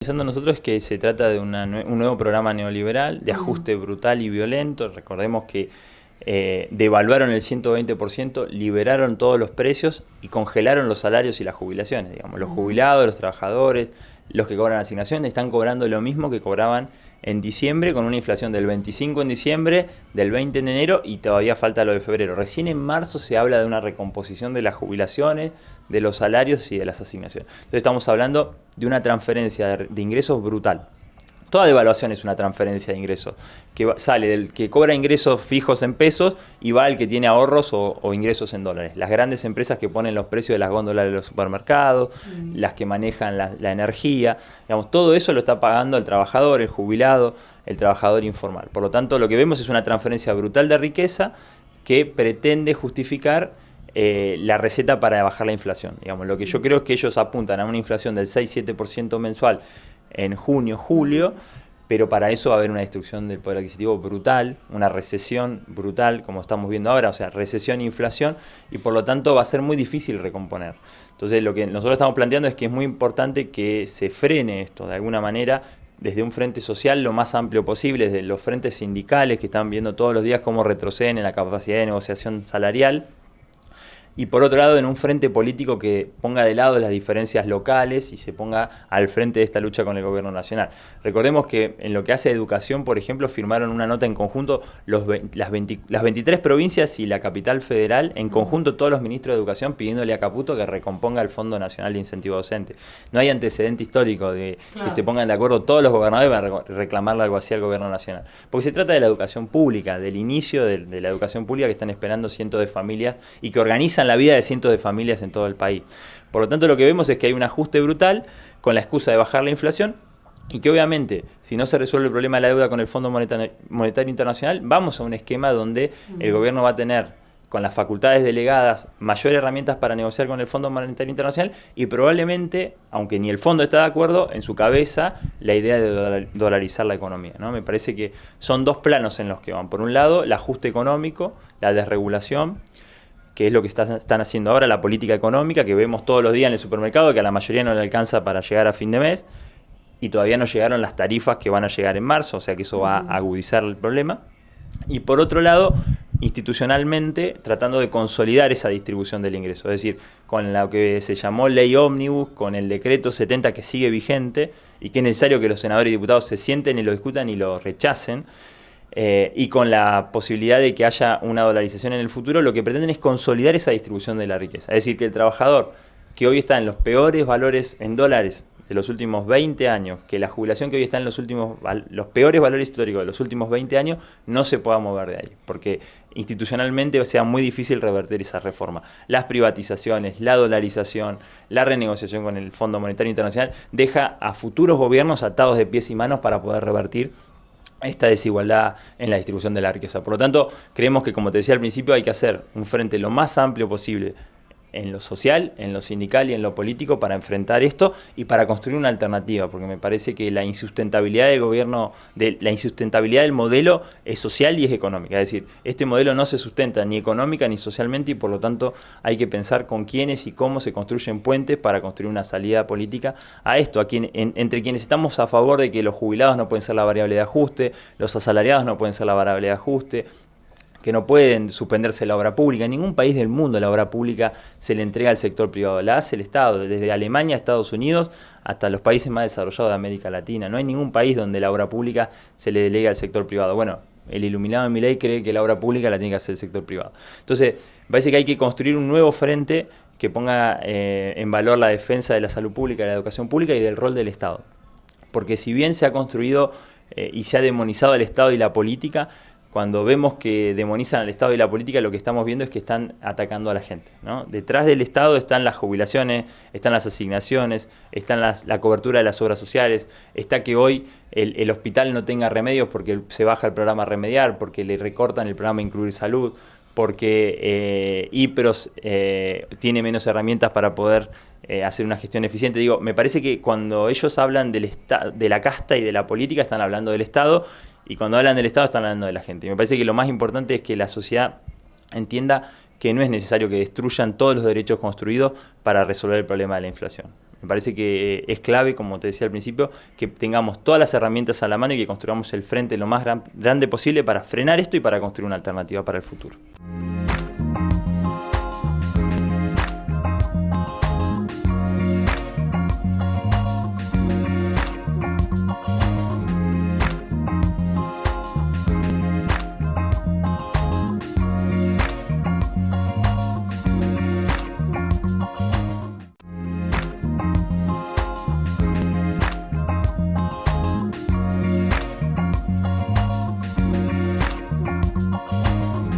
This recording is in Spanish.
Pensando nosotros que se trata de un nuevo programa neoliberal de ajuste brutal y violento. Recordemos que devaluaron el 120%, liberaron todos los precios y congelaron los salarios y las jubilaciones. Digamos, los jubilados, los trabajadores, los que cobran asignación están cobrando lo mismo que cobraban en diciembre, con una inflación del 25 en diciembre, del 20 en enero y todavía falta lo de febrero. Recién en marzo se habla de una recomposición de las jubilaciones, de los salarios y de las asignaciones. Entonces estamos hablando de una transferencia de ingresos brutal. Toda devaluación es una transferencia de ingresos, que sale del que cobra ingresos fijos en pesos y va al que tiene ahorros o ingresos en dólares. Las grandes empresas que ponen los precios de las góndolas de los supermercados, las que manejan la energía, digamos, todo eso lo está pagando el trabajador, el jubilado, el trabajador informal. Por lo tanto, lo que vemos es una transferencia brutal de riqueza que pretende justificar la receta para bajar la inflación. Digamos, lo que yo creo es que ellos apuntan a una inflación del 6-7% mensual en junio, julio, pero para eso va a haber una destrucción del poder adquisitivo brutal, una recesión brutal, como estamos viendo ahora, o sea, recesión e inflación, y por lo tanto va a ser muy difícil recomponer. Entonces, lo que nosotros estamos planteando es que es muy importante que se frene esto de alguna manera, desde un frente social lo más amplio posible, desde los frentes sindicales que están viendo todos los días cómo retroceden en la capacidad de negociación salarial, y por otro lado en un frente político que ponga de lado las diferencias locales y se ponga al frente de esta lucha con el gobierno nacional. Recordemos que en lo que hace a educación, por ejemplo, firmaron una nota en conjunto las 23 provincias y la capital federal, en conjunto todos los ministros de educación pidiéndole a Caputo que recomponga el Fondo Nacional de Incentivo Docente. No hay antecedente histórico de que se pongan de acuerdo todos los gobernadores para reclamarle algo así al gobierno nacional. Porque se trata de la educación pública, del inicio de la educación pública que están esperando cientos de familias y que organizan la vida de cientos de familias en todo el país. Por lo tanto, lo que vemos es que hay un ajuste brutal con la excusa de bajar la inflación y que obviamente, si no se resuelve el problema de la deuda con el Fondo Monetario Internacional, vamos a un esquema donde el gobierno va a tener, con las facultades delegadas, mayores herramientas para negociar con el Fondo Monetario Internacional y probablemente, aunque ni el fondo está de acuerdo, en su cabeza la idea de dolarizar la economía, ¿no? Me parece que son dos planos en los que van. Por un lado, el ajuste económico, la desregulación, que es lo que están haciendo ahora, la política económica, que vemos todos los días en el supermercado, que a la mayoría no le alcanza para llegar a fin de mes, y todavía no llegaron las tarifas que van a llegar en marzo, o sea que eso va a agudizar el problema. Y por otro lado, institucionalmente, tratando de consolidar esa distribución del ingreso, es decir, con lo que se llamó ley ómnibus, con el decreto 70 que sigue vigente, y que es necesario que los senadores y diputados se sienten y lo discutan y lo rechacen, y con la posibilidad de que haya una dolarización en el futuro, lo que pretenden es consolidar esa distribución de la riqueza. Es decir, que el trabajador que hoy está en los peores valores en dólares de los últimos 20 años, que la jubilación que hoy está en los peores valores históricos de los últimos 20 años, no se pueda mover de ahí, porque institucionalmente sea muy difícil revertir esa reforma. Las privatizaciones, la dolarización, la renegociación con el Fondo Monetario Internacional, deja a futuros gobiernos atados de pies y manos para poder revertir esta desigualdad en la distribución de la riqueza. Por lo tanto, creemos que, como te decía al principio, hay que hacer un frente lo más amplio posible en lo social, en lo sindical y en lo político para enfrentar esto y para construir una alternativa, porque me parece que la insustentabilidad del gobierno, la insustentabilidad del modelo es social y es económica. Es decir, este modelo no se sustenta ni económica ni socialmente y por lo tanto hay que pensar con quiénes y cómo se construyen puentes para construir una salida política a esto, entre quienes estamos a favor de que los jubilados no pueden ser la variable de ajuste, los asalariados no pueden ser la variable de ajuste, que no pueden suspenderse la obra pública. En ningún país del mundo la obra pública se le entrega al sector privado, la hace el Estado, desde Alemania a Estados Unidos hasta los países más desarrollados de América Latina. No hay ningún país donde la obra pública se le delegue al sector privado. Bueno, el iluminado Milei cree que la obra pública la tiene que hacer el sector privado. Entonces, parece que hay que construir un nuevo frente que ponga en valor la defensa de la salud pública, de la educación pública y del rol del Estado. Porque si bien se ha construido y se ha demonizado el Estado y la política, cuando vemos que demonizan al Estado y la política, lo que estamos viendo es que están atacando a la gente, ¿no? Detrás del Estado están las jubilaciones, están las asignaciones, están la cobertura de las obras sociales, está que hoy el hospital no tenga remedios porque se baja el programa Remediar, porque le recortan el programa Incluir Salud, porque IPROS tiene menos herramientas para poder hacer una gestión eficiente. Digo, me parece que cuando ellos hablan de la casta y de la política, están hablando del Estado, y cuando hablan del Estado están hablando de la gente. Y me parece que lo más importante es que la sociedad entienda que no es necesario que destruyan todos los derechos construidos para resolver el problema de la inflación. Me parece que es clave, como te decía al principio, que tengamos todas las herramientas a la mano y que construyamos el frente lo más grande posible para frenar esto y para construir una alternativa para el futuro.